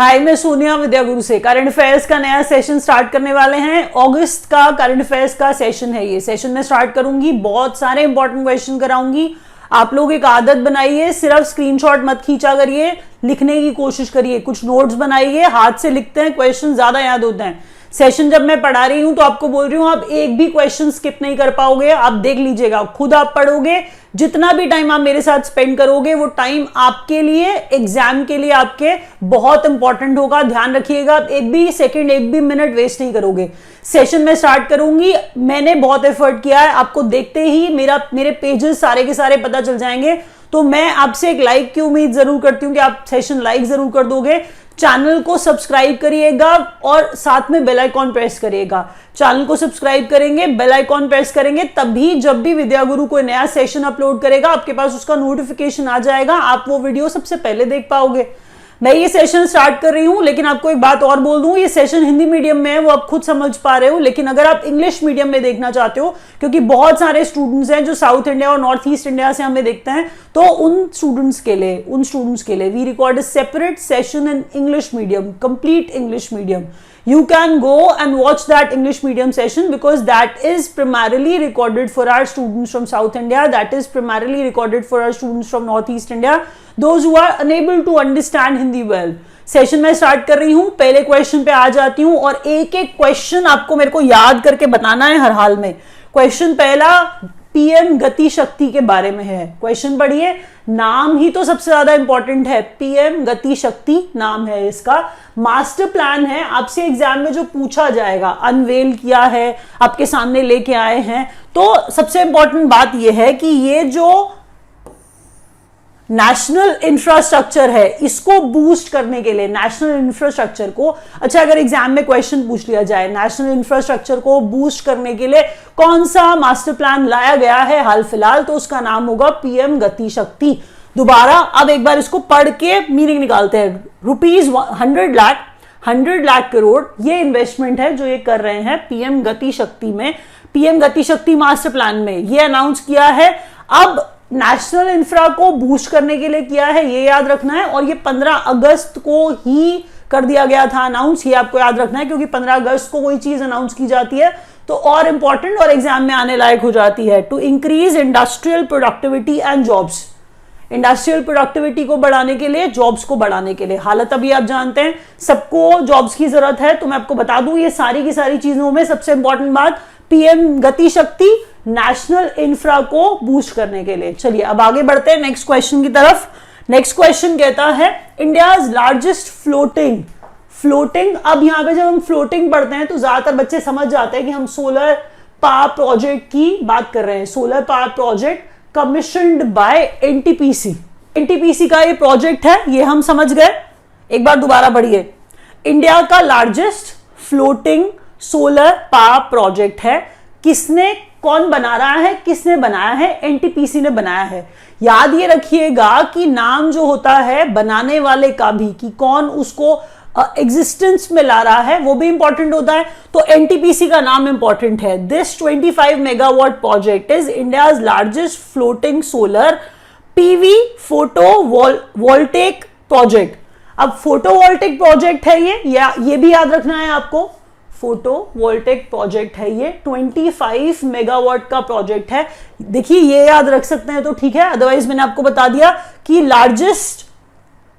हाय, मैं सोनिया विद्या गुरु से current affairs का नया सेशन स्टार्ट करने वाले हैं। अगस्त का करंट अफेयर्स का सेशन है। ये सेशन में स्टार्ट करूंगी, बहुत सारे इंपॉर्टेंट क्वेश्चन कराऊंगी। आप लोग एक आदत बनाइए, सिर्फ स्क्रीनशॉट मत खींचा करिए, लिखने की कोशिश करिए, कुछ नोट्स बनाइए, हाथ से लिखते हैं, क्वेश्चन ज्यादा याद होते हैं। सेशन जब मैं पढ़ा रही हूं तो आपको बोल रही हूं आप एक भी क्वेश्चन स्किप नहीं कर पाओगे। आप देख लीजिएगा, खुद आप पढ़ोगे, जितना भी टाइम आप मेरे साथ स्पेंड करोगे वो टाइम आपके लिए, एग्जाम के लिए आपके बहुत इंपॉर्टेंट होगा। ध्यान रखिएगा, आप एक भी सेकंड, एक भी मिनट वेस्ट नहीं करोगे। सेशन में स्टार्ट करूंगी, मैंने बहुत एफर्ट किया है, आपको देखते ही मेरे पेजेस सारे के सारे पता चल जाएंगे। तो मैं आपसे एक लाइक की उम्मीद जरूर करती हूं कि आप सेशन लाइक जरूर कर दोगे। चैनल को सब्सक्राइब करिएगा और साथ में बेल आइकॉन प्रेस करिएगा। चैनल को सब्सक्राइब करेंगे, बेल आइकॉन प्रेस करेंगे, तभी जब भी विद्या गुरु कोई नया सेशन अपलोड करेगा आपके पास उसका नोटिफिकेशन आ जाएगा, आप वो वीडियो सबसे पहले देख पाओगे। मैं ये सेशन स्टार्ट कर रही हूं, लेकिन आपको एक बात और बोल दूं, ये सेशन हिंदी मीडियम में है, वो आप खुद समझ पा रहे हो। लेकिन अगर आप इंग्लिश मीडियम में देखना चाहते हो, क्योंकि बहुत सारे स्टूडेंट्स हैं जो साउथ इंडिया और नॉर्थ ईस्ट इंडिया से हमें देखते हैं, तो उन स्टूडेंट्स के लिए we record a separate session in English medium, complete English medium. You can go and watch that English medium session because that is primarily recorded for our students from South India. That is primarily recorded for our students from Northeast India. Those who are unable to understand Hindi well. Session में start कर रही हूं, पहले question पे आ जाती हूं और एक एक क्वेश्चन आपको मेरे को याद करके बताना है हर हाल में। क्वेश्चन पहला पीएम गति शक्ति के बारे में है। क्वेश्चन पढ़िए, नाम ही तो सबसे ज्यादा इंपॉर्टेंट है। पीएम गति शक्ति नाम है इसका, मास्टर प्लान है। आपसे एग्जाम में जो पूछा जाएगा, अनवेल किया है, आपके सामने लेके आए हैं। तो सबसे इंपॉर्टेंट बात यह है कि ये जो नेशनल इंफ्रास्ट्रक्चर है, इसको बूस्ट करने के लिए नेशनल इंफ्रास्ट्रक्चर को, अच्छा अगर एग्जाम में क्वेश्चन पूछ लिया जाए, नेशनल इंफ्रास्ट्रक्चर को बूस्ट करने के लिए कौन सा मास्टर प्लान लाया गया है हाल फिलहाल, तो उसका नाम होगा पीएम गति शक्ति। दोबारा अब एक बार इसको पढ़ के मीनिंग निकालते हैं। ₹100 लाख करोड़ ये इन्वेस्टमेंट है जो ये कर रहे हैं पीएम गति शक्ति में, पीएम गति शक्ति मास्टर प्लान में ये अनाउंस किया है। अब नेशनल इंफ्रा को बूस्ट करने के लिए किया है, ये याद रखना है। और ये 15 अगस्त को ही कर दिया गया था अनाउंस, ये आपको याद रखना है, क्योंकि 15 अगस्त को कोई चीज अनाउंस की जाती है तो और इंपॉर्टेंट और एग्जाम में आने लायक हो जाती है। To increase industrial productivity and jobs, industrial productivity को बढ़ाने के लिए, जॉब्स को बढ़ाने के लिए। हालत अभी आप जानते हैं सबको जॉब्स की जरूरत है, तो मैं आपको बता दूं ये सारी की सारी चीजों में सबसे इंपॉर्टेंट बात पीएम गति शक्ति, नेशनल इंफ्रा को बूस्ट करने के लिए। चलिए अब आगे बढ़ते हैं नेक्स्ट क्वेश्चन की तरफ। नेक्स्ट क्वेश्चन कहता है इंडियाज लार्जेस्ट फ्लोटिंग। अब यहां पे जब हम फ्लोटिंग पढ़ते हैं तो ज्यादातर बच्चे समझ जाते हैं कि हम सोलर पावर प्रोजेक्ट की बात कर रहे हैं। Solar power project commissioned by NTPC का ये प्रोजेक्ट है, ये हम समझ गए। एक बार दोबारा पढ़िए, इंडिया का largest floating solar power project है। किसने, कौन बना रहा है, किसने बनाया है? एनटीपीसी ने बनाया है। याद ये रखिएगा कि नाम जो होता है बनाने वाले का भी, कि कौन उसको एग्जिस्टेंस में ला रहा है, वो भी इंपॉर्टेंट होता है। तो एनटीपीसी का नाम इंपॉर्टेंट है। This 25 megawatt project is India's largest floating solar PV photovoltaic project. अब फोटोवोल्टेक प्रोजेक्ट है ये भी याद रखना है आपको। फोटोवोल्टेक प्रोजेक्ट है ये, 25 मेगावाट का प्रोजेक्ट है। देखिए ये याद रख सकते हैं तो ठीक है, अदरवाइज मैंने आपको बता दिया कि largest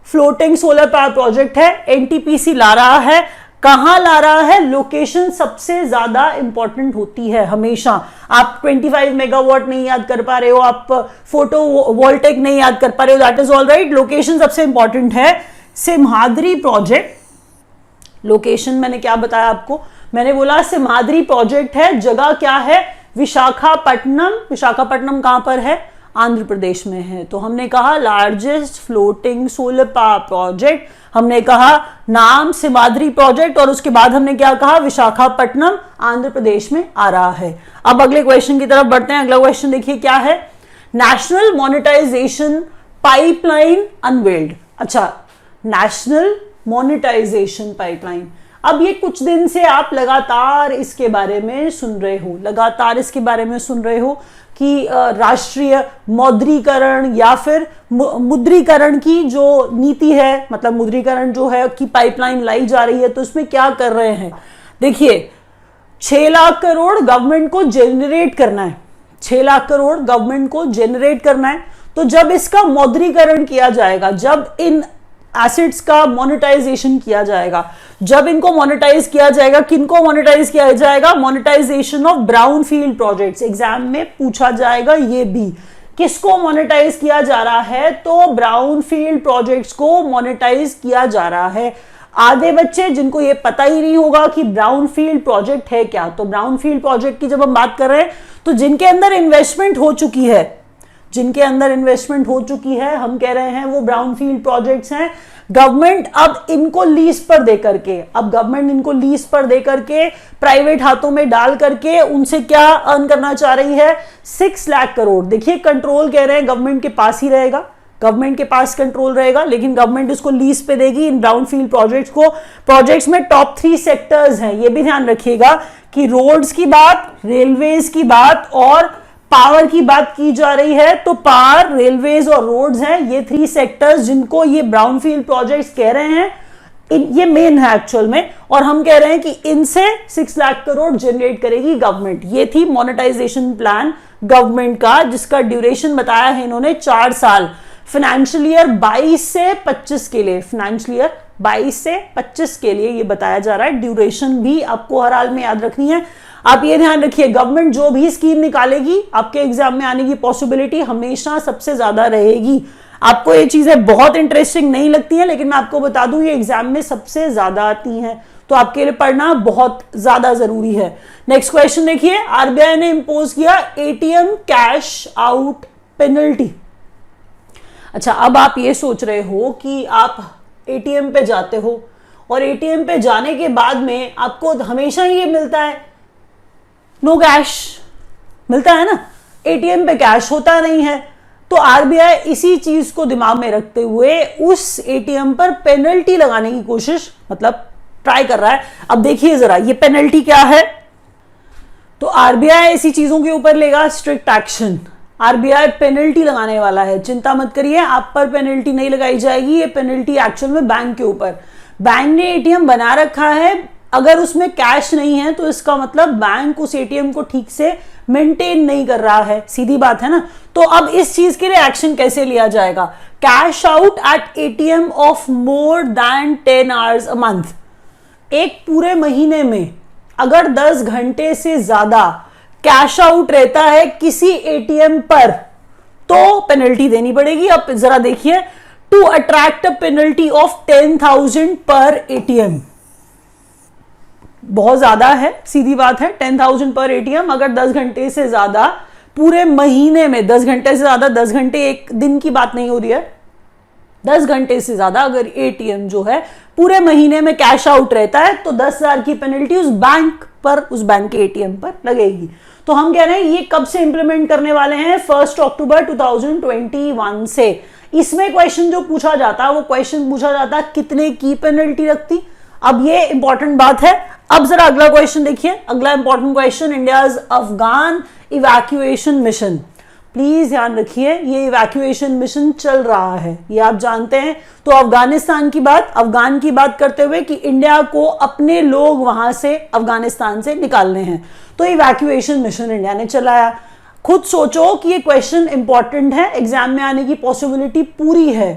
floating solar power project है, एनटीपीसी ला रहा है। कहां ला रहा है? लोकेशन सबसे ज्यादा इंपॉर्टेंट होती है हमेशा। आप 25 मेगावाट नहीं याद कर पा रहे हो, आप फोटोवोल्टेक नहीं याद कर पा रहे हो, that is all right, location सबसे इंपॉर्टेंट है। सिमहाद्री प्रोजेक्ट, लोकेशन मैंने क्या बताया आपको, मैंने बोला सिमहाद्री प्रोजेक्ट है, जगह क्या है? विशाखापट्टनम। विशाखापट्टनम कहां पर है? आंध्र प्रदेश में है। तो हमने कहा largest floating solar power project, हमने कहा नाम सिमहाद्री प्रोजेक्ट, और उसके बाद हमने क्या कहा? विशाखापट्टनम आंध्र प्रदेश में आ रहा है। अब अगले क्वेश्चन की तरफ बढ़ते हैं। अगला क्वेश्चन देखिए क्या है, नेशनल मोनेटाइजेशन पाइपलाइन अनवेल्ड। अच्छा, नेशनल मोनेटाइजेशन पाइपलाइन, अब ये कुछ दिन से आप लगातार इसके बारे में सुन रहे हो, लगातार इसके बारे में सुन रहे हो कि राष्ट्रीय मौद्रीकरण या फिर मुद्रीकरण की जो नीति है, मतलब मुद्रीकरण जो है की पाइपलाइन लाई जा रही है, तो इसमें क्या कर रहे हैं। देखिए 6 लाख करोड़ गवर्नमेंट को जेनरेट करना है, 6 लाख करोड़ गवर्नमेंट को जेनरेट करना है। तो जब इसका मौद्रीकरण किया जाएगा, जब इन एसेट्स का मोनेटाइजेशन किया जाएगा, जब इनको मोनेटाइज किया जाएगा, किनको मोनेटाइज किया जाएगा, monetisation of brown field projects, exam में पूछा जाएगा ये भी, किसको मोनेटाइज किया जा रहा है, तो ब्राउन फील्ड प्रोजेक्ट्स को मोनेटाइज किया जा रहा है। आधे बच्चे जिनको ये पता ही नहीं होगा कि ब्राउन फील्ड प्रोजेक्ट है क्या, तो ब्राउन फील्ड प्रोजेक्ट की जब हम बात कर रहे हैं तो जिनके अंदर इन्वेस्टमेंट हो चुकी है, जिनके अंदर इन्वेस्टमेंट हो चुकी है, हम कह रहे हैं वो ब्राउन फील्ड प्रोजेक्ट्स हैं। गवर्नमेंट अब इनको लीज पर दे करके, अब गवर्नमेंट इनको लीज पर दे करके प्राइवेट हाथों में डाल करके उनसे क्या अर्न करना चाह रही है, 6 लाख करोड़। देखिए कंट्रोल कह रहे हैं गवर्नमेंट के पास ही रहेगा, गवर्नमेंट के पास कंट्रोल रहेगा, लेकिन गवर्नमेंट इसको लीज पे देगी इन ब्राउन फील्ड प्रोजेक्ट्स को। प्रोजेक्ट्स में टॉप 3 सेक्टर्स हैं, ये भी ध्यान रखिएगा कि रोड्स की बात, रेलवेज की बात और पावर की बात की जा रही है। तो पावर, रेलवेज और रोड्स हैं ये 3 सेक्टर्स जिनको ये ब्राउन फील्ड प्रोजेक्ट्स कह रहे हैं, ये मेन है एक्चुअल में। और हम कह रहे हैं कि इनसे 6 लाख करोड़ जनरेट करेगी गवर्नमेंट। ये थी मोनेटाइजेशन प्लान गवर्नमेंट का, जिसका ड्यूरेशन बताया है इन्होंने 4 साल, फाइनेंशियल ईयर 22 से 25 के लिए, फाइनेंशियल ईयर 22 से 25 के लिए ये बताया जा रहा है। ड्यूरेशन भी आपको हर हाल में याद रखनी है। आप ये ध्यान रखिए, गवर्नमेंट जो भी स्कीम निकालेगी आपके एग्जाम में आने की पॉसिबिलिटी हमेशा सबसे ज्यादा रहेगी। आपको ये चीजें बहुत इंटरेस्टिंग नहीं लगती हैं, लेकिन मैं आपको बता दूं ये एग्जाम में सबसे ज्यादा आती हैं, तो आपके लिए पढ़ना बहुत ज्यादा जरूरी है। नेक्स्ट क्वेश्चन देखिए, आरबीआई ने इंपोज किया एटीएम कैश आउट पेनल्टी। अच्छा, अब आप ये सोच रहे हो कि आप एटीएम पे जाते हो और एटीएम पे जाने के बाद में आपको हमेशा ही ये मिलता है नो कैश, मिलता है ना, एटीएम पे कैश होता नहीं है। तो आरबीआई इसी चीज को दिमाग में रखते हुए उस एटीएम पर पेनल्टी लगाने की कोशिश, मतलब ट्राई कर रहा है। अब देखिए जरा ये पेनल्टी क्या है। तो आरबीआई इसी चीजों के ऊपर लेगा स्ट्रिक्ट एक्शन। आरबीआई पेनल्टी लगाने वाला है, चिंता मत करिए, आप पर पेनल्टी नहीं लगाई जाएगी। ये पेनल्टी एक्चुअल में बैंक के ऊपर, बैंक ने एटीएम बना रखा है, अगर उसमें कैश नहीं है तो इसका मतलब बैंक उस एटीएम को ठीक से मेंटेन नहीं कर रहा है, सीधी बात है ना। तो अब इस चीज के लिए एक्शन कैसे लिया जाएगा, cash out at ATM of more than 10 hours a month. एक पूरे महीने में अगर 10 घंटे से ज्यादा कैश आउट रहता है किसी एटीएम पर तो पेनल्टी देनी पड़ेगी। अब जरा देखिए, to attract a penalty of 10,000 per ATM, बहुत ज्यादा है, सीधी बात है। 10,000 पर एटीएम अगर 10 घंटे से ज्यादा पूरे महीने में, 10 घंटे से ज्यादा, 10 घंटे एक दिन की बात नहीं हो रही है, 10 घंटे से ज्यादा अगर एटीएम जो है पूरे महीने में कैश आउट रहता है तो 10,000 की पेनल्टी उस बैंक पर, उस बैंक के एटीएम पर लगेगी। तो हम कह रहे हैं ये कब से इंप्लीमेंट करने वाले हैं, 1 अक्टूबर 2021 से। इसमें क्वेश्चन जो पूछा जाता है वो क्वेश्चन पूछा जाता है कितने की पेनल्टी लगती। अब ये इंपॉर्टेंट बात है। अब जरा अगला क्वेश्चन देखिए, अगला important question, India's Afghan evacuation mission. Please ध्यान रखिए, ये इवैक्यूएशन मिशन चल रहा है, ये आप जानते हैं। तो अफगानिस्तान की बात, अफगान की बात करते हुए कि इंडिया को अपने लोग वहां से, अफगानिस्तान से निकालने हैं, तो इवैक्यूएशन मिशन इंडिया ने चलाया। खुद सोचो कि ये क्वेश्चन इंपॉर्टेंट है, एग्जाम में आने की पॉसिबिलिटी पूरी है,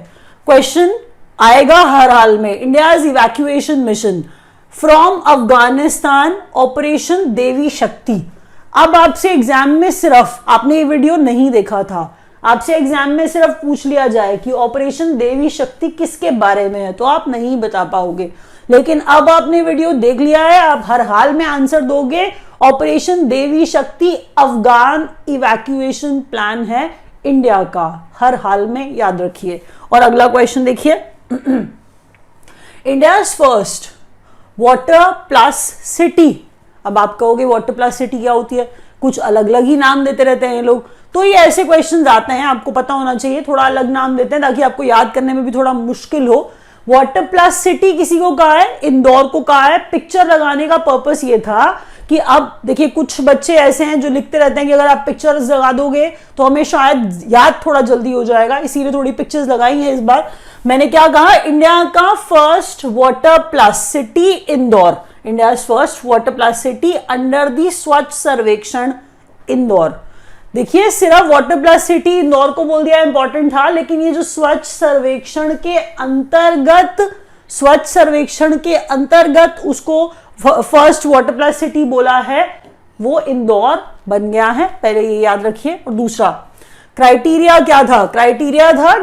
क्वेश्चन आएगा हर हाल में। India's evacuation mission from Afghanistan, operation Devi Shakti. अब आपसे एग्जाम में सिर्फ, आपने ये वीडियो नहीं देखा था, आपसे एग्जाम में सिर्फ पूछ लिया जाए कि ऑपरेशन देवी शक्ति किसके बारे में है, तो आप नहीं बता पाओगे। लेकिन अब आपने वीडियो देख लिया है, आप हर हाल में आंसर दोगे। ऑपरेशन देवी शक्ति अफगान इवैक्यूएशन प्लान है इंडिया का, हर हाल में याद रखिए। और अगला क्वेश्चन देखिए, India's first water plus city. अब आप कहोगे वाटर प्लस सिटी क्या होती है, कुछ अलग अलग ही नाम देते रहते हैं ये लोग, तो ये ऐसे क्वेश्चंस आते हैं, आपको पता होना चाहिए, थोड़ा अलग नाम देते हैं ताकि आपको याद करने में भी थोड़ा मुश्किल हो। वाटर प्लस सिटी किसी को कहा है, इंदौर को कहा है। पिक्चर लगाने का पर्पस ये था कि अब देखिए कुछ बच्चे ऐसे हैं जो लिखते रहते हैं कि अगर आप पिक्चर्स लगा दोगे तो हमें शायद याद थोड़ा जल्दी हो जाएगा, इसीलिए थोड़ी पिक्चर्स लगाई है इस बार। मैंने क्या कहा, इंडिया का first water plus city Indore, India first water plus city under the स्वच्छ सर्वेक्षण इंदौर। देखिए सिर्फ वाटर प्लस सिटी इंदौर को बोल दिया इंपॉर्टेंट था, लेकिन ये जो स्वच्छ सर्वेक्षण के अंतर्गत उसको फर्स्ट वाटर प्लस सिटी बोला है, वो इंदौर बन गया है, पहले ये याद रखिए। और दूसरा क्राइटेरिया क्या था, क्राइटेरिया था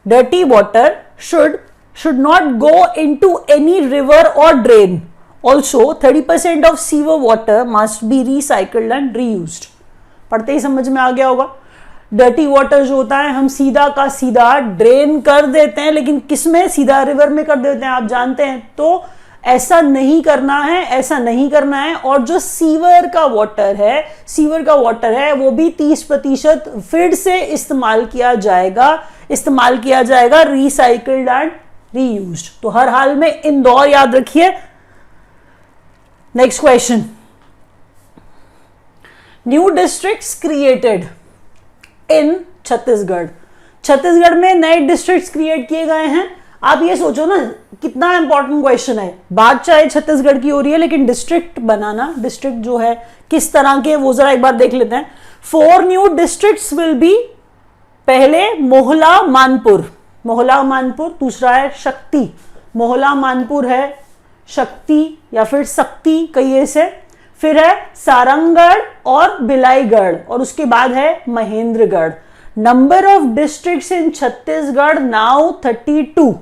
dirty water should not go into any river or drain. Also 30% of sewer water must be recycled and reused. पढ़ते ही समझ में आ गया होगा। डर्टी वाटर जो होता है हम सीधा का सीधा ड्रेन कर देते हैं, लेकिन किसमें, सीधा रिवर में कर देते हैं, आप जानते हैं। तो ऐसा नहीं करना है। और जो सीवर का वाटर है वो भी 30% फिर से इस्तेमाल किया जाएगा रिसाइकल्ड एंड रीयूज्ड। तो हर हाल में इंदौर याद रखिए। Next question, new districts created in Chhattisgarh में नए डिस्ट्रिक्ट्स क्रिएट किए गए हैं। आप ये सोचो ना कितना इंपॉर्टेंट क्वेश्चन है। बात चाहे छत्तीसगढ़ की हो रही है, लेकिन डिस्ट्रिक्ट बनाना, डिस्ट्रिक्ट जो है किस तरह के, वो जरा एक बार देख लेते हैं। 4 न्यू डिस्ट्रिक्ट्स विल बी, पहले मोहला मानपुर, दूसरा है शक्ति, मोहला मानपुर है शक्ति या फिर शक्ति कहिए से, फिर है सारंगगढ़ और बिलाईगढ़, और उसके बाद है Mahendragarh. Number of districts in Chhattisgarh now 32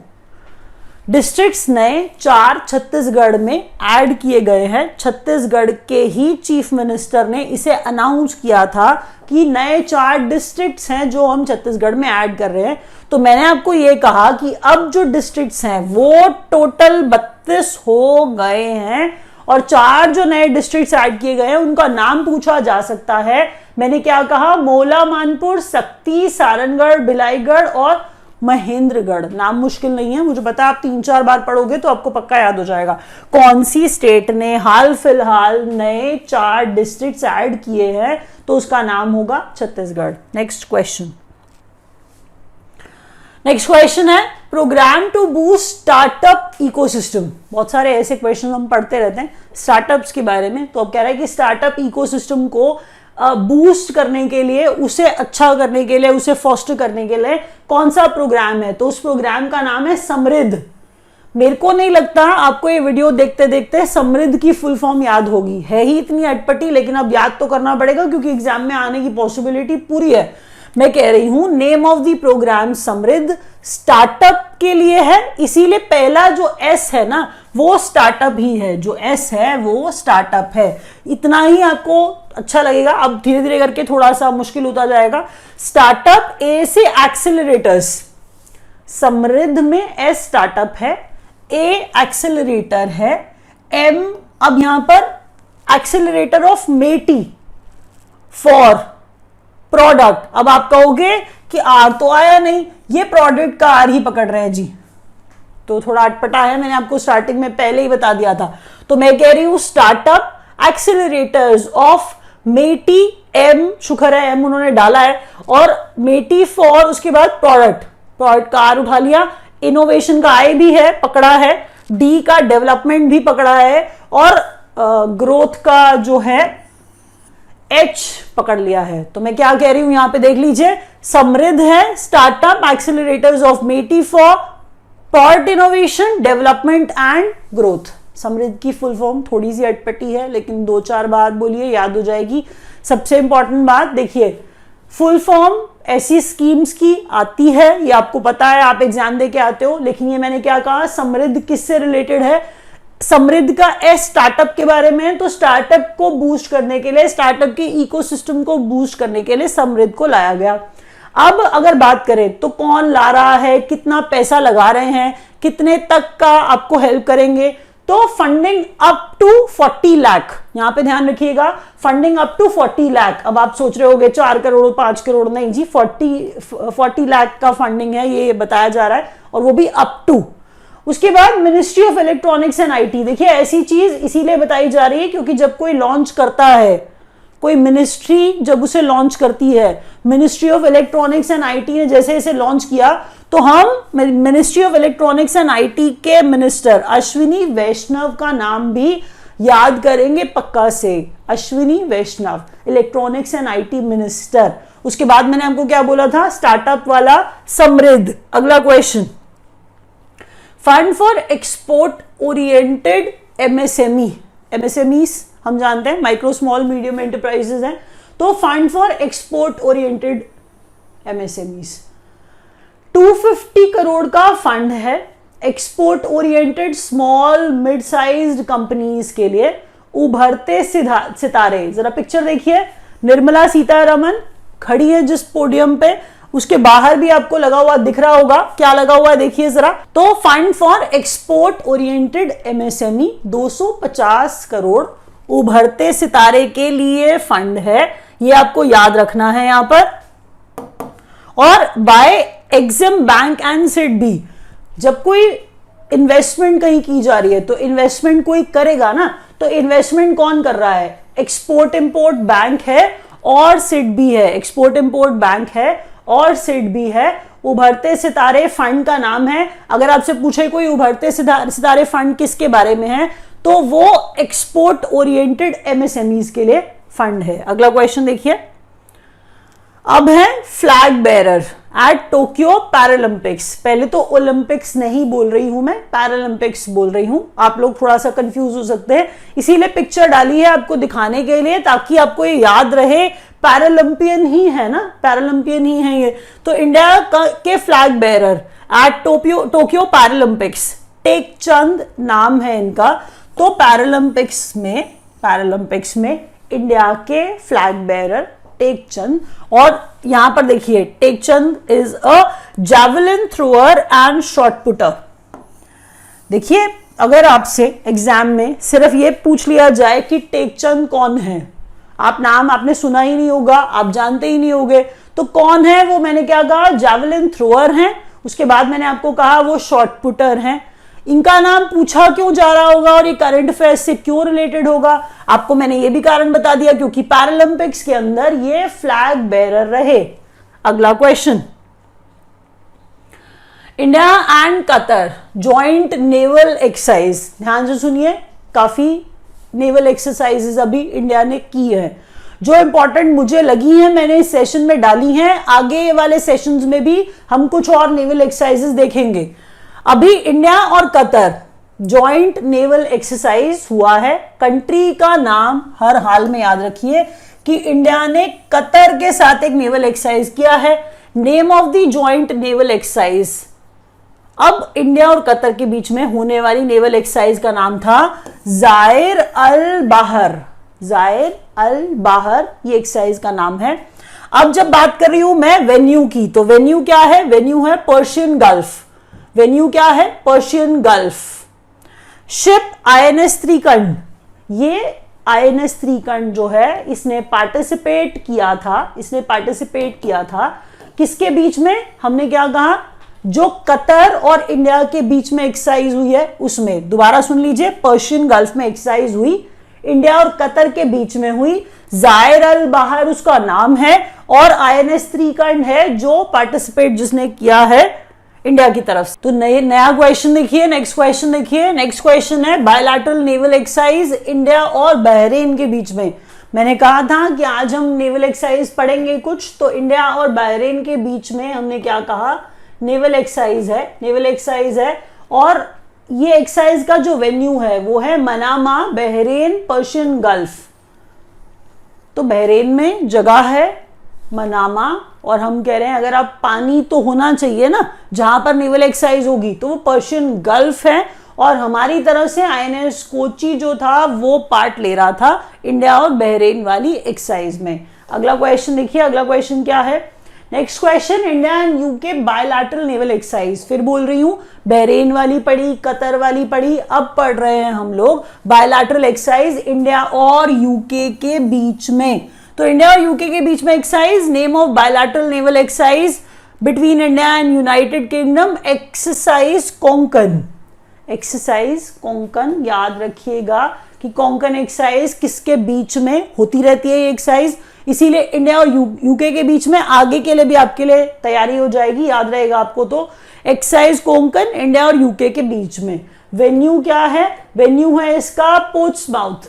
districts नए 4 छत्तीसगढ़ में ऐड किए गए हैं। छत्तीसगढ़ के ही चीफ मिनिस्टर ने इसे अनाउंस किया था कि नए 4 डिस्ट्रिक्ट्स हैं जो हम छत्तीसगढ़ में ऐड कर रहे हैं। तो मैंने आपको ये कहा कि अब जो डिस्ट्रिक्ट्स हैं वो टोटल 32 हो गए हैं, और 4 जो नए डिस्ट्रिक्ट्स ऐड किए गए हैं उनका नाम पूछा जा सकता है। मैंने क्या कहा, मोला मानपुर, शक्ति, सारंगगढ़, बिलाईगढ़ और महेंद्रगढ़। नाम मुश्किल नहीं है, मुझे पता है आप 3-4 बार पढ़ोगे तो आपको पक्का याद हो जाएगा। कौन सी स्टेट ने हाल फिलहाल नए 4 डिस्ट्रिक्ट्स ऐड किए हैं, तो उसका नाम होगा छत्तीसगढ़। नेक्स्ट क्वेश्चन है programme to boost startup ecosystem. बहुत सारे ऐसे क्वेश्चन हम पढ़ते रहते हैं स्टार्टअप्स के बारे में। तो अब कह रहा है कि स्टार्टअप इकोसिस्टम को बूस्ट करने के लिए, उसे अच्छा करने के लिए, उसे फोस्टर करने के लिए कौन सा प्रोग्राम है, तो उस प्रोग्राम का नाम है समृद्ध। मेरे को नहीं लगता आपको ये वीडियो देखते देखते समृद्ध की फुल फॉर्म याद होगी, है ही इतनी अटपटी, लेकिन अब याद तो करना पड़ेगा क्योंकि एग्जाम में आने की पॉसिबिलिटी पूरी है। मैं कह रही हूं नेम ऑफ द प्रोग्राम समृद्ध, स्टार्टअप के लिए है, इसीलिए पहला जो एस है ना वो स्टार्टअप ही है, जो एस है वो स्टार्टअप है। इतना ही आपको अच्छा लगेगा, अब धीरे धीरे करके थोड़ा सा मुश्किल होता जाएगा। स्टार्टअप, ए से एक्सेलरेटर्स, समृद्ध में एस स्टार्टअप है, ए एक्सेलरेटर है, एम अब यहां पर accelerator of MeitY for product. अब आप कहोगे कि आर तो आया नहीं, ये प्रोडक्ट का आर ही पकड़ रहे हैं जी, तो थोड़ा अटपटा है, मैंने आपको स्टार्टिंग में पहले ही बता दिया था। तो मैं कह रही हूं स्टार्टअप एक्सेलरेटर्स ऑफ मेटी, एम शुक्र है एम उन्होंने डाला है, और मेटी फॉर उसके बाद प्रोडक्ट का आर उठा लिया, इनोवेशन का आई भी है पकड़ा है, डी का डेवलपमेंट भी पकड़ा है, और ग्रोथ का जो है एच पकड़ लिया है। तो मैं क्या कह रही हूं यहां पे देख लीजिए, समृद्ध है startup accelerators of MeitY for product innovation, development and growth. Samridh की फुल फॉर्म थोड़ी सी अटपटी है, लेकिन 2-4 बार बोलिए याद हो जाएगी। सबसे इंपॉर्टेंट बात देखिए, फुल फॉर्म ऐसी स्कीम्स की आती है, ये आपको पता है, आप एग्जाम दे के आते हो, लेकिन ये मैंने क्या कहा, समृद्ध किससे रिलेटेड है, समृद्ध का एस स्टार्टअप के बारे में है। तो स्टार्टअप को बूस्ट करने के लिए, स्टार्टअप के इकोसिस्टम को बूस्ट करने के लिए समृद्ध को लाया गया। अब अगर बात करें तो कौन ला रहा है, कितना पैसा लगा रहे हैं, कितने तक का आपको हेल्प करेंगे, तो तो फंडिंग अप टू 40 लाख, यहां पे ध्यान रखिएगा, फंडिंग अप टू 40 लाख। अब आप सोच रहे होगे 4 करोड़ 5 करोड़, नहीं जी, 40 लाख का फंडिंग है, ये बताया जा रहा है, और वो भी अप टू। उसके बाद ministry of electronics and IT, देखिए ऐसी चीज इसीलिए बताई जा रही है क्योंकि जब कोई लॉन्च करता है, कोई मिनिस्ट्री जब उसे लॉन्च करती है, ministry of electronics and IT ने जैसे इसे लॉन्च किया, तो हम ministry of electronics and IT के मिनिस्टर अश्विनी वैष्णव का नाम भी याद करेंगे पक्का से, अश्विनी वैष्णव, इलेक्ट्रॉनिक्स एंड आईटी मिनिस्टर। उसके बाद मैंने आपको क्या बोला था, स्टार्टअप वाला समृद्ध। अगला question, fund for export oriented MSME, MSMEs हम जानते हैं माइक्रो स्मॉल मीडियम एंटरप्राइजेस हैं, तो fund for export oriented MSMEs 250 crore का फंड है export oriented small mid sized companies के लिए। उभरते सितारे, जरा पिक्चर देखिए, निर्मला सीतारमन खड़ी है जिस पोडियम पे, उसके बाहर भी आपको लगा हुआ दिख रहा होगा, क्या लगा हुआ है देखिए जरा। तो fund for export oriented MSME 250 crore उभरते सितारे के लिए फंड है, ये आपको याद रखना है यहां पर। और by EXIM bank and SIDBI, जब कोई इन्वेस्टमेंट कहीं की जा रही है तो इन्वेस्टमेंट कोई करेगा ना, तो इन्वेस्टमेंट कौन कर रहा है, एक्सपोर्ट इंपोर्ट बैंक है और सिडबी है, एक्सपोर्ट इंपोर्ट बैंक है और सिडबी है। उभरते सितारे फंड का नाम है। अगर आपसे पूछे कोई उभरते सितारे फंड किसके बारे में है, तो वो एक्सपोर्ट ओरिएंटेड एमएसएमईज के लिए फंड है। अगला क्वेश्चन देखिए, अब है flag bearer at Tokyo Paralympics. पहले तो ओलंपिक्स नहीं बोल रही हूं मैं, पैरालंपिक्स बोल रही हूं, आप लोग थोड़ा सा कंफ्यूज हो सकते हैं, इसीलिए पिक्चर डाली है आपको दिखाने के लिए, ताकि आपको ये याद रहे पैरालंपियन ही है ना, पैरालंपियन ही है ये। तो इंडिया के flag bearer at Tokyo Paralympics, Tek Chand नाम है इनका। तो पैरालंपिक्स में इंडिया के फ्लैग बेरर टेक चंद, और यहां पर देखिए Tek Chand is a javelin thrower and shot putter. देखिए अगर आपसे एग्जाम में सिर्फ ये पूछ लिया जाए कि टेक चंद कौन है, आप नाम आपने सुना ही नहीं होगा, आप जानते ही नहीं होगे, तो कौन है वो, मैंने क्या कहा, जैवलिन थ्रोअर हैं। उसके बाद मैंने आपको कहा वो शॉट पुटर हैं। इनका नाम पूछा क्यों जा रहा होगा और ये करंट अफेयर्स से क्यों रिलेटेड होगा, आपको मैंने ये भी कारण बता दिया, क्योंकि पैरालंपिक्स के अंदर ये फ्लैग बेरर रहे। अगला question, India and Qatar joint naval exercise, ध्यान से सुनिए, काफी नेवल एक्सरसाइजेस अभी इंडिया ने की है, जो इंपॉर्टेंट मुझे लगी हैं मैंने इस सेशन में डाली हैं। आगे वाले सेशंस में भी हम कुछ और नेवल एक्सरसाइजेस देखेंगे। अभी इंडिया और कतर जॉइंट नेवल एक्सरसाइज हुआ है। कंट्री का नाम हर हाल में याद रखिए कि इंडिया ने कतर के साथ एक नेवल एक्सरसाइज किया है। Name of the joint naval exercise, अब इंडिया और कतर के बीच में होने वाली नेवल एक्सरसाइज का नाम था जायर अल बाहर, जायर अल बाहर, ये एक्सरसाइज का नाम है। अब जब बात कर रही हूं मैं वेन्यू की, तो वेन्यू क्या है, वेन्यू है पर्शियन गल्फ, वेन्यू क्या है, Persian gulf. Ship INS Trikand, ये आईएनएस त्रिकंड जो है इसने पार्टिसिपेट किया था किसके बीच में, हमने क्या कहा, जो कतर और इंडिया के बीच में एक्सरसाइज हुई है उसमें। दोबारा सुन लीजिए, पर्शियन गल्फ में एक्सरसाइज हुई, इंडिया और कतर के बीच में हुई। जायर अल बाहर उसका नाम है, और आईएनएस त्रिकंड है जो पार्टिसिपेट जिसने किया है इंडिया की तरफ से। तो नया क्वेश्चन देखिए, नेक्स्ट क्वेश्चन देखिए। नेक्स्ट क्वेश्चन है बायलैटरल नेवल एक्सरसाइज इंडिया और बहरीन के बीच में। मैंने कहा था कि आज हम नेवल एक्सरसाइज पढ़ेंगे कुछ, तो इंडिया और बहरीन के बीच में हमने क्या कहा, नेवल एक्सरसाइज है। और ये एक्सरसाइज का जो वेन्यू है वो है मनामा, बहरीन, पर्शियन गल्फ। तो बहरीन में जगह है मनामा, और हम कह रहे हैं अगर आप पानी तो होना चाहिए ना जहां पर नेवल एक्सरसाइज होगी, तो वो पर्शियन गल्फ है। और हमारी तरफ से आईएनएस कोची जो था वो पार्ट ले रहा था इंडिया और बहरीन वाली एक्सरसाइज में। अगला क्वेश्चन देखिए, अगला क्वेश्चन क्या है, next question, India and UK bilateral naval exercise. फिर बोल रही हूं, बहरीन वाली पढ़ी, कतर वाली पढ़ी, अब पढ़ रहे हैं हम लोग बायलैटरल एक्सरसाइज इंडिया और यूके के बीच में। तो इंडिया और यूके के बीच में exercise, name of bilateral naval exercise between India and United kingdom, exercise Konkan. Exercise Konkan, याद रखिएगा कि कोंकण एक्सरसाइज किसके बीच में होती रहती है ये एक्सरसाइज, इसीलिए इंडिया और यूके के बीच में। आगे के लिए भी आपके लिए तैयारी हो जाएगी, याद रहेगा आपको। तो एक्सरसाइज कोंकण इंडिया और यूके के बीच में। वेन्यू क्या है? वेन्यू है इसका पोर्ट्समाउथ।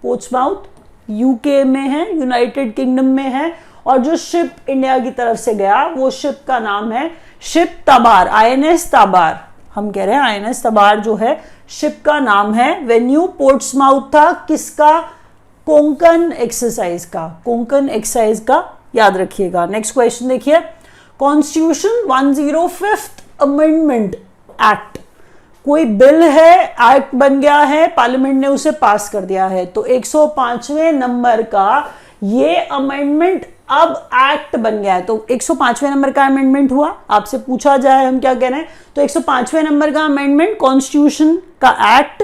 पोर्ट्समाउथ यूके में है, यूनाइटेड किंगडम में है। और जो शिप इंडिया की तरफ से गया वो शिप का नाम है शिप तबार, INS तबार। हम कह रहे हैं INS तबार जो है शिप का नाम है। वेन्यू पोर्ट्समाउथ था, किसका? कोंकण एक्सरसाइज का, कोंकण एक्सरसाइज का, याद रखिएगा। नेक्स्ट क्वेश्चन देखिए, कॉन्स्टिट्यूशन 105th अमेंडमेंट एक्ट। कोई बिल है, एक्ट बन गया है, पार्लियामेंट ने उसे पास कर दिया है। तो 105वें नंबर का ये अमेंडमेंट अब एक्ट बन गया है। तो 105वें नंबर का अमेंडमेंट हुआ, आपसे पूछा जाए हम क्या कह रहे हैं, तो 105वें नंबर का अमेंडमेंट कॉन्स्टिट्यूशन का act,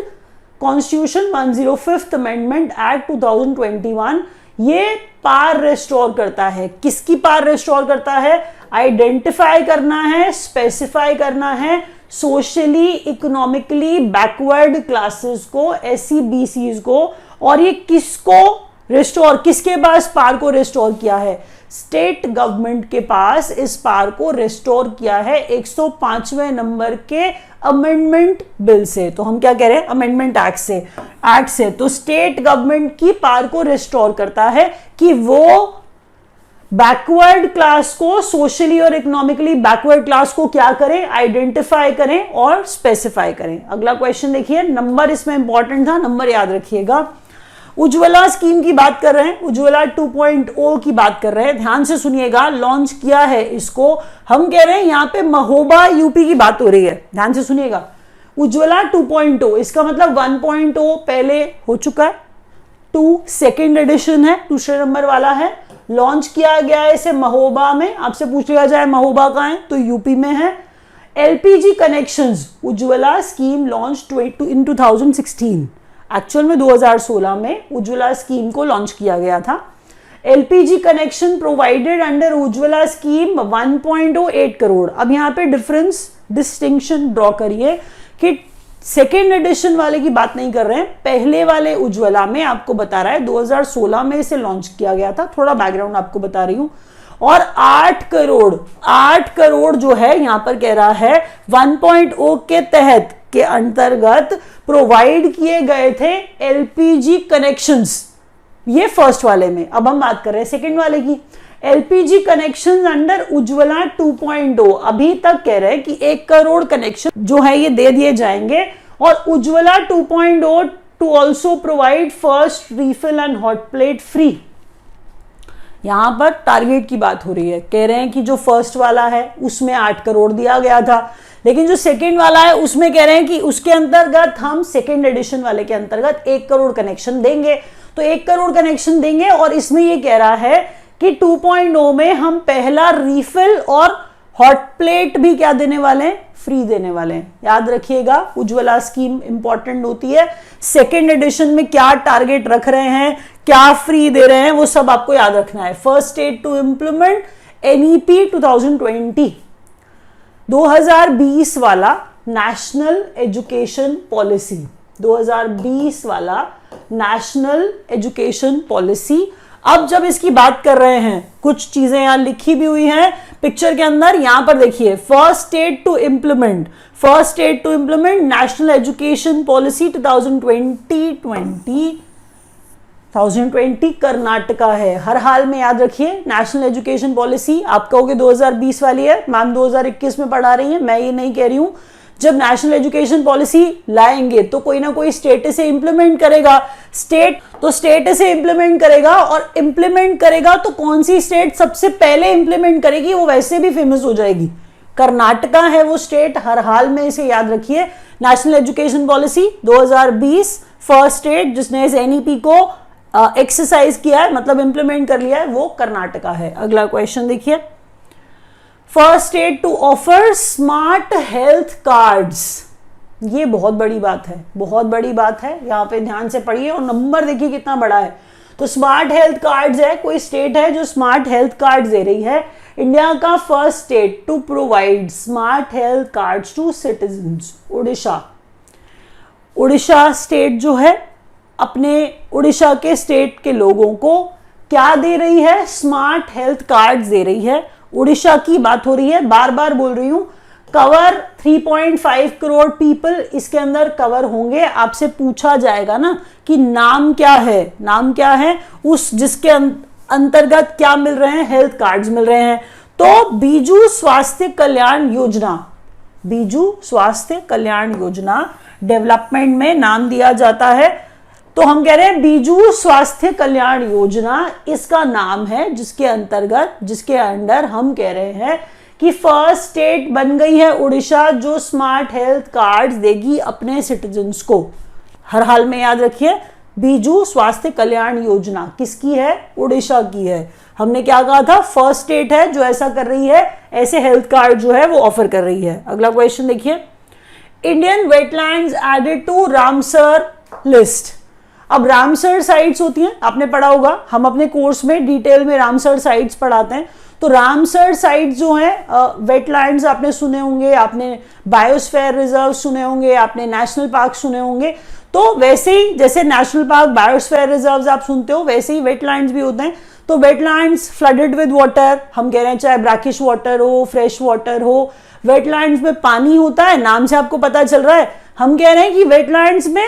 constitution 105th amendment act 2021, ये पावर रिस्टोर करता है। किसकी पावर रिस्टोर करता है? आइडेंटिफाई करना है, स्पेसिफाई करना है सोशली इकोनॉमिकली बैकवर्ड क्लासेस को, SC BCs को। और ये किसको रिस्टोर, किसके पास पावर को रिस्टोर किया है? स्टेट गवर्नमेंट के पास इस पावर को रिस्टोर किया है 105वें नंबर के अमेंडमेंट बिल से। तो हम क्या कह रहे हैं? अमेंडमेंट एक्ट से। तो स्टेट गवर्नमेंट की पावर को रिस्टोर करता है कि वो बैकवर्ड क्लास को, सोशली और इकोनॉमिकली बैकवर्ड क्लास को क्या करें? आइडेंटिफाई करें और स्पेसिफाई करें। अगला क्वेश्चन देखिए, नंबर इसमें इंपॉर्टेंट था, नंबर याद रखिएगा। उज्ज्वला स्कीम की बात कर रहे हैं, उज्ज्वला 2.0 की बात कर रहे हैं, ध्यान से सुनिएगा। लॉन्च किया है इसको, हम कह रहे हैं यहां पे महोबा यूपी की बात हो रही है, ध्यान से सुनिएगा। उज्ज्वला 2.0, इसका मतलब 1.0 पहले हो चुका है, 2 सेकेंड एडिशन है, दूसरे नंबर वाला है। लॉन्च किया गया है इसे महोबा में। आपसे पूछ लिया जाए महोबा कहां है, तो यूपी में है। LPG connections, Ujjwala scheme launch in 2016, actual में 2016 में उज्ज्वला स्कीम को लॉन्च किया गया था। LPG connection provided under Ujjwala scheme 1.08 crore. अब यहाँ पे डिस्टिंक्शन ड्रॉ करिए कि सेकेंड एडिशन वाले की बात नहीं कर रहे हैं, पहले वाले उज्ज्वला में आपको बता रहा है 2016 में इसे लॉन्च किया गया था। थोड़ा बैकग्राउंड आपको बता रही हूं। और 8 करोड़ जो है यहां पर कह रहा है 1.0 के तहत के अंतर्गत प्रोवाइड किए गए थे LPG कनेक्शंस, ये फर्स्ट वाले में। अब हम बात कर रहे हैं सेकंड वाले की। LPG कनेक्शंस अंडर उज्ज्वला 2.0 अभी तक कह रहे हैं कि 1 करोड़ कनेक्शन जो है ये दे दिए जाएंगे। और Ujjwala 2.0 to also provide first refill and hot plate free. यहां पर टारगेट की बात हो रही है, कह रहे हैं कि जो फर्स्ट वाला है उसमें 8 करोड़ दिया गया था, लेकिन जो सेकेंड वाला है उसमें कह रहे हैं कि उसके अंतर्गत हम सेकेंड एडिशन वाले के अंतर्गत 1 करोड़ कनेक्शन देंगे। तो 1 करोड़ कनेक्शन देंगे और इसमें ये कह रहा है कि 2.0 में हम पहला रिफिल और हॉट प्लेट भी क्या देने वाले हैं? फ्री देने वाले हैं। याद रखिएगा उज्ज्वला स्कीम इंपॉर्टेंट होती है। सेकेंड एडिशन में क्या टारगेट रख रहे हैं, क्या फ्री दे रहे हैं, वो सब आपको याद रखना है। First state to implement NEP 2020, 2020 वाला नेशनल एजुकेशन पॉलिसी, 2020 वाला नेशनल एजुकेशन पॉलिसी। अब जब इसकी बात कर रहे हैं, कुछ चीजें यहां लिखी भी हुई हैं पिक्चर के अंदर, यहां पर देखिए, first state to implement national education policy 2020 Karnataka है। हर हाल में याद रखिए नेशनल एजुकेशन पॉलिसी। आप कहोगे 2020 वाली है, मैम 2021 में पढ़ा रही है, मैं ये नहीं कह रही हूं। जब नेशनल एजुकेशन पॉलिसी लाएंगे तो कोई ना कोई स्टेट इसे इंप्लीमेंट करेगा। स्टेट इसे इंप्लीमेंट करेगा, और इंप्लीमेंट करेगा तो कौन सी स्टेट सबसे पहले इंप्लीमेंट करेगी वो वैसे भी फेमस हो जाएगी। कर्नाटका है वो स्टेट, हर हाल में इसे याद रखिए। National education policy 2020 first state जिसने इस NEP को एक्सरसाइज किया है, मतलब इंप्लीमेंट कर लिया है, वो कर्नाटका है। अगला क्वेश्चन देखिए, first state to offer smart health cards. ये बहुत बड़ी बात है, बहुत बड़ी बात है, यहां पे ध्यान से पढ़िए और नंबर देखिए कितना बड़ा है। तो स्मार्ट हेल्थ कार्ड्स है, कोई स्टेट है जो स्मार्ट हेल्थ कार्ड्स दे रही है। इंडिया का first state to provide smart health cards to citizens, Orissa. Orissa state जो है अपने उड़ीसा के स्टेट के लोगों को क्या दे रही है? स्मार्ट हेल्थ कार्ड्स दे रही है। उड़ीसा की बात हो रही है, बार बार बोल रही हूं। कवर 3.5 करोड़ पीपल इसके अंदर कवर होंगे। आपसे पूछा जाएगा ना कि नाम क्या है, नाम क्या है उस जिसके अंतर्गत क्या मिल रहे हैं? हेल्थ कार्ड्स मिल रहे हैं। तो बीजू स्वास्थ्य कल्याण योजना, बीजू स्वास्थ्य कल्याण योजना डेवलपमेंट में नाम दिया जाता है। तो हम कह रहे हैं बीजू स्वास्थ्य कल्याण योजना इसका नाम है, जिसके अंतर्गत, जिसके अंडर हम कह रहे हैं कि फर्स्ट स्टेट बन गई है उड़ीसा जो स्मार्ट हेल्थ कार्ड्स देगी अपने सिटीजन्स को। हर हाल में याद रखिए, बीजू स्वास्थ्य कल्याण योजना किसकी है? उड़ीसा की है। हमने क्या कहा था? फर्स्ट स्टेट है जो ऐसा कर रही है, ऐसे हेल्थ कार्ड जो है वो ऑफर कर रही है। अगला क्वेश्चन देखिए, Indian wetlands added to Ramsar list. अब रामसर साइट्स होती हैं, आपने पढ़ा होगा, हम अपने कोर्स में डिटेल में रामसर साइट्स पढ़ाते हैं। तो रामसर साइट्स जो है वेटलैंड्स आपने सुने होंगे, आपने बायोस्फीयर रिजर्व सुने होंगे, आपने नेशनल पार्क सुने होंगे। तो वैसे ही जैसे नेशनल पार्क, बायोस्फीयर रिजर्व्स आप सुनते हो, वैसे ही वेटलैंड्स भी होते हैं। तो वेटलैंड्स फ्लडेड विद वाटर, हम कह रहे हैं चाहे ब्रैकिश वाटर हो, फ्रेश वाटर हो, वेटलैंड्स में पानी होता है, नाम से आपको पता चल रहा है। हम कह रहे हैं कि वेटलैंड्स में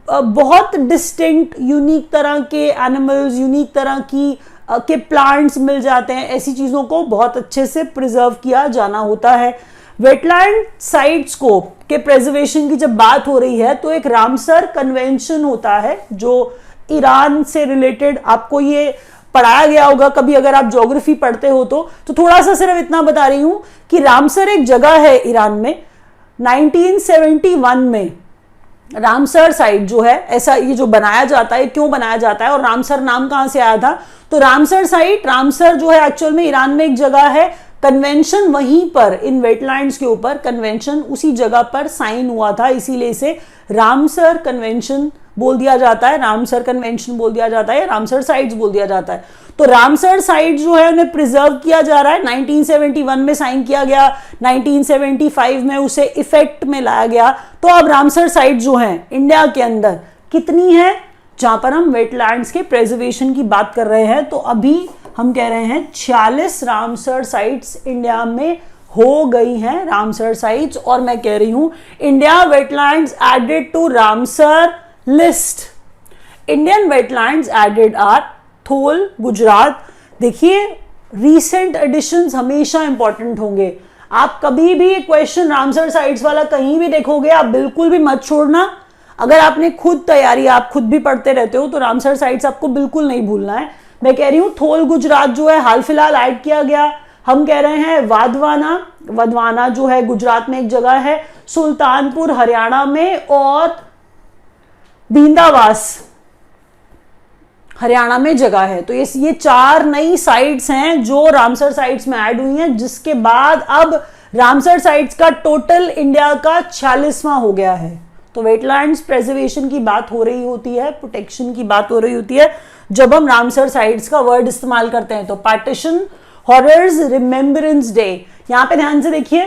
बहुत डिस्टिंक्ट यूनिक तरह के एनिमल्स, यूनिक तरह की के प्लांट्स मिल जाते हैं। ऐसी चीजों को बहुत अच्छे से प्रिजर्व किया जाना होता है। वेटलैंड साइट्स को के प्रिजर्वेशन की जब बात हो रही है तो एक रामसर कन्वेंशन होता है जो ईरान से रिलेटेड, आपको ये पढ़ाया गया होगा कभी अगर आप ज्योग्राफी पढ़ते हो तो थोड़ा सा सिर्फ इतना बता रही हूं कि रामसर एक जगह है ईरान में। 1971 में रामसर साइट जो है, ऐसा ये जो बनाया जाता है, क्यों बनाया जाता है और रामसर नाम कहां से आया था? तो रामसर साइट, रामसर जो है एक्चुअल में ईरान में एक जगह है। कन्वेंशन वहीं पर इन वेटलैंड्स के ऊपर कन्वेंशन उसी जगह पर साइन हुआ था, इसीलिए इसे रामसर कन्वेंशन बोल दिया जाता है, रामसर कन्वेंशन बोल दिया जाता है, रामसर साइट्स बोल दिया जाता है। तो रामसर साइट जो है उन्हें प्रिजर्व किया जा रहा है। 1971 में साइन किया गया, 1975 में उसे इफेक्ट में लाया गया। तो अब रामसर साइट जो है इंडिया के अंदर कितनी है, जहां पर हम वेटलैंड्स के प्रिजर्वेशन की बात कर रहे हैं, तो अभी हम कह रहे हैं 46 रामसर साइट्स इंडिया में हो गई हैं, रामसर साइट्स। और मैं कह रही हूं India wetlands added to Ramsar list. Indian wetlands added are Thol, Gujarat. देखिए रीसेंट एडिशंस हमेशा इंपॉर्टेंट होंगे। आप कभी भी क्वेश्चन रामसर साइट्स वाला कहीं भी देखोगे, आप बिल्कुल भी मत छोड़ना। अगर आपने खुद तैयारी, आप खुद भी पढ़ते रहते हो, तो रामसर साइट्स आपको बिल्कुल नहीं भूलना है। मैं कह रही हूं थोल गुजरात जो है हाल फिलहाल ऐड किया गया। हम कह रहे हैं वाधवाना, वधवाना जो है गुजरात में एक जगह है, सुल्तानपुर हरियाणा में, और बींदावास हरियाणा में जगह है। तो ये 4 नई साइट्स हैं जो रामसर साइट्स में ऐड हुई हैं, जिसके बाद अब रामसर साइट्स का टोटल इंडिया का 46वां हो गया है। तो वेटलैंड्स प्रिजर्वेशन की बात हो रही होती है, प्रोटेक्शन की बात हो रही होती है जब हम रामसर साइट्स का वर्ड इस्तेमाल करते हैं। तो पार्टीशन हॉरर्स रिमेम्बरेंस डे, यहां पे ध्यान से देखिए,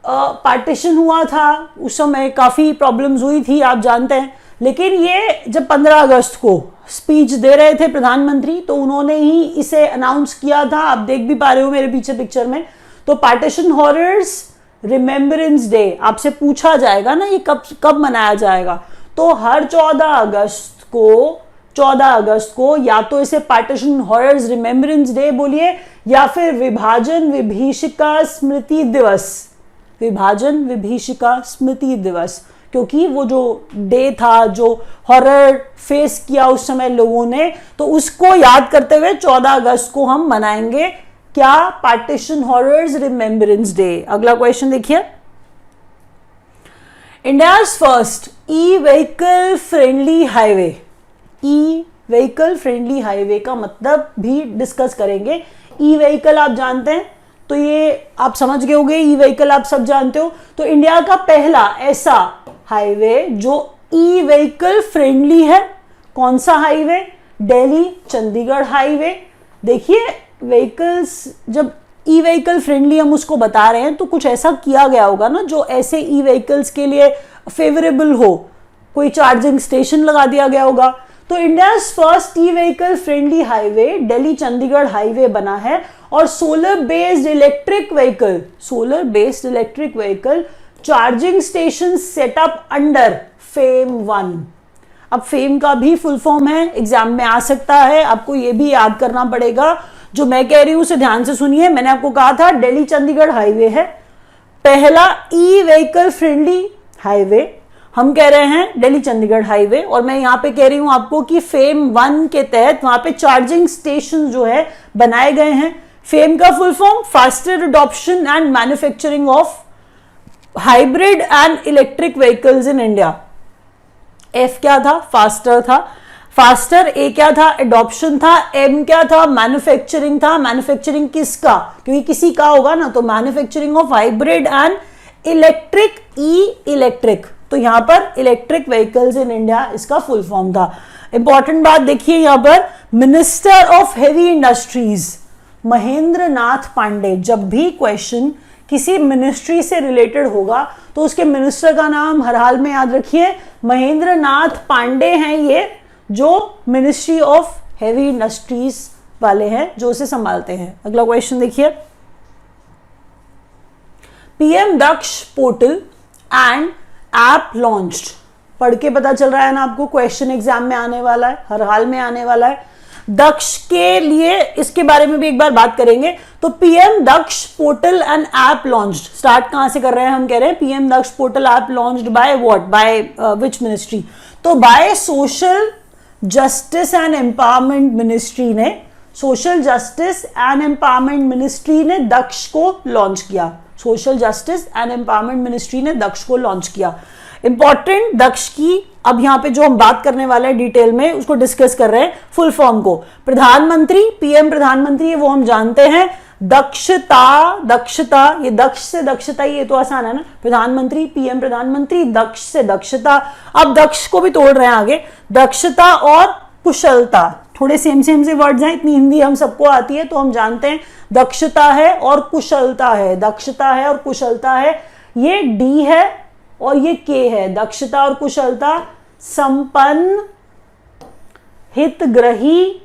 पार्टीशन हुआ था उस समय, काफी प्रॉब्लम्स हुई थी आप जानते हैं। लेकिन ये जब 15 अगस्त को स्पीच दे रहे थे प्रधानमंत्री, तो उन्होंने ही इसे अनाउंस किया था। आप देख भी पा रहे हो मेरे पीछे पिक्चर में। तो पार्टीशन हॉरर्स रिमेम्बरेंस डे आपसे पूछा जाएगा ना ये कब मनाया जाएगा, तो हर 14 अगस्त को या तो इसे पार्टीशन हॉरर्स रिमेम्बरेंस डे बोलिए या फिर विभाजन विभीषिका स्मृति दिवस, विभाजन विभीषिका स्मृति दिवस, क्योंकि वो जो डे था, जो हॉरर फेस किया उस समय लोगों ने, तो उसको याद करते हुए 14 अगस्त को हम मनाएंगे क्या? Partition horrors remembrance day. अगला क्वेश्चन देखिए, India's first e vehicle friendly highway. ई व्हीकल फ्रेंडली हाईवे का मतलब भी डिस्कस करेंगे। ई व्हीकल आप जानते हैं, तो ये आप समझ गए होंगे, ई व्हीकल आप सब जानते हो। तो इंडिया का पहला ऐसा हाईवे जो ई व्हीकल फ्रेंडली है, कौन सा हाईवे? दिल्ली चंडीगढ़ हाईवे। देखिए व्हीकल्स, जब ई व्हीकल फ्रेंडली हम उसको बता रहे हैं तो कुछ ऐसा किया गया होगा ना जो ऐसे ई व्हीकल्स के लिए फेवरेबल हो, कोई चार्जिंग स्टेशन लगा दिया गया होगा। तो India first e vehicle friendly highway Delhi Chandigarh highway बना है, और solar based electric vehicle charging station setup under FAME-1। अब फेम का भी फुल फॉर्म है, एग्जाम में आ सकता है, आपको ये भी याद करना पड़ेगा। जो मैं कह रही हूं उसे ध्यान से सुनिए। मैंने आपको कहा था दिल्ली चंडीगढ़ हाईवे है पहला ई व्हीकल फ्रेंडली हाईवे, हम कह रहे हैं दिल्ली चंडीगढ़ हाईवे। और मैं यहां पे कह रही हूं आपको कि FAME-1 के तहत वहां पे चार्जिंग स्टेशन जो है बनाए गए हैं। फेम का full form faster adoption and manufacturing of hybrid and electric vehicles in India. F क्या था? फास्टर था। फास्टर, ए क्या था? एडॉप्शन था। एम क्या था? मैन्युफैक्चरिंग था। मैन्युफैक्चरिंग किसका? क्योंकि किसी का होगा ना, तो manufacturing of hybrid and electric, e electric, तो यहां पर इलेक्ट्रिक व्हीकल्स इन इंडिया इसका फुल फॉर्म था। इंपॉर्टेंट बात देखिए यहां पर, minister of heavy industries Mahendra Nath Pandey. जब भी क्वेश्चन किसी मिनिस्ट्री से रिलेटेड होगा तो उसके मिनिस्टर का नाम हर हाल में याद रखिए, महेंद्र नाथ पांडे हैं ये, जो मिनिस्ट्री ऑफ हेवी इंडस्ट्रीज वाले हैं, जो उसे संभालते हैं। अगला क्वेश्चन देखिए, PM Daksh portal and app launched. पढ़ के पता चल रहा है ना आपको, क्वेश्चन एग्जाम में आने वाला है, हर हाल में आने वाला है। दक्ष के लिए इसके बारे में भी एक बार बात करेंगे। तो PM Daksh portal and app launched, start कहां से कर रहे हैं? हम कह रहे हैं PM Daksh portal app launched by what? By which ministry? तो by social justice and empowerment ministry ने, social justice and empowerment ministry ने दक्ष को लॉन्च किया। Social justice and empowerment ministry ने दक्ष को लॉन्च किया। इंपॉर्टेंट दक्ष की अब यहां पे जो हम बात करने वाले हैं डिटेल में उसको डिस्कस कर रहे हैं। फुल फॉर्म को प्रधानमंत्री, पीएम प्रधानमंत्री है वो हम जानते हैं। दक्षता, ये दक्ष से दक्षता, ये तो आसान है ना, प्रधानमंत्री, पीएम प्रधानमंत्री, दक्ष से दक्षता। अब दक्ष को भी तोड़ रहे हैं आगे, दक्षता और कुशलता, थोड़े सेम से वर्ड्स हैं, इतनी हिंदी हम सबको आती है तो हम जानते हैं दक्षता है और कुशलता है, दक्षता है और कुशलता है। ये डी है और ये के है, दक्षता और कुशलता। संपन्न हितग्राही।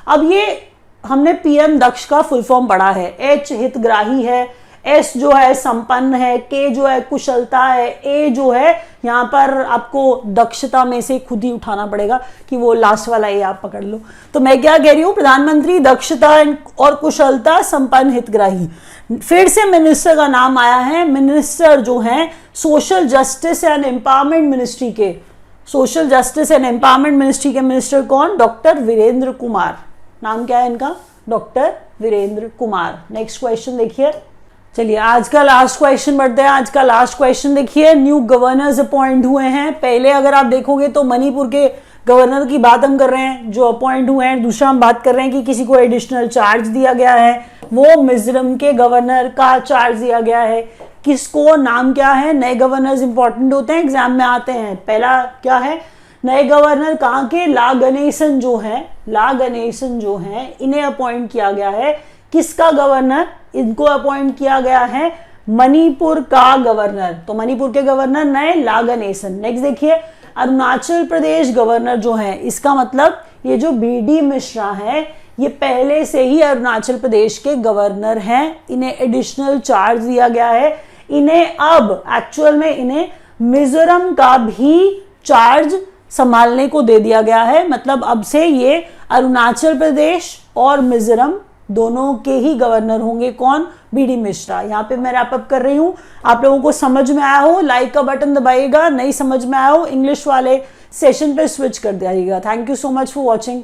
अब ये हमने पीएम दक्ष का फुल फॉर्म पढ़ा है, एच हितग्राही है, एस जो है संपन्न है, के जो है कुशलता है, ए जो है यहां पर आपको दक्षता में से खुद ही उठाना पड़ेगा कि वो लास्ट वाला ए आप पकड़ लो। तो मैं क्या कह रही हूं, प्रधानमंत्री, दक्षता और कुशलता, संपन्न हितग्राही। फिर से मिनिस्टर का नाम आया है, मिनिस्टर जो हैं social justice and empowerment ministry के, social justice and empowerment ministry के मिनिस्टर कौन? डॉक्टर वीरेंद्र कुमार। नाम क्या है इनका? Doctor Virendra Kumar. Next question देखिए, चलिए आज का लास्ट क्वेश्चन बढ़ते हैं। आज का लास्ट क्वेश्चन देखिए, न्यू गवर्नर्स अपॉइंट हुए हैं। पहले अगर आप देखोगे तो मणिपुर के गवर्नर की बात हम कर रहे हैं जो अपॉइंट हुए हैं। दूसरा हम बात कर रहे हैं कि किसी को एडिशनल चार्ज दिया गया है, वो मिजोरम के गवर्नर का चार्ज दिया गया है। किसको? नाम क्या है? नए गवर्नर्स इंपॉर्टेंट होते हैं, एग्जाम में आते हैं। पहला क्या है? नए गवर्नर कहाँ के? ला गणेशन जो है इन्हें अपॉइंट किया गया है। किसका गवर्नर? इनको अपॉइंट किया गया है मणिपुर का गवर्नर। तो मणिपुर के गवर्नर नए ला गणेशन। नेक्स्ट देखिए, अरुणाचल प्रदेश गवर्नर जो है, इसका मतलब ये जो बीडी मिश्रा है ये पहले से ही अरुणाचल प्रदेश के गवर्नर हैं। इन्हें एडिशनल चार्ज दिया गया है। इन्हें अब एक्चुअल में इन्हें मिजोरम का भी चार्ज संभालने को दे दिया गया है। मतलब अब से ये अरुणाचल प्रदेश और मिजोरम दोनों के ही गवर्नर होंगे। कौन? बीडी मिश्रा। यहाँ पे मैं रैप अप कर रही हूँ। आप लोगों को समझ में आया हो लाइक का बटन दबाइएगा, नहीं समझ में आया हो इंग्लिश वाले सेशन पे स्विच कर दिया। Thank you so much for watching.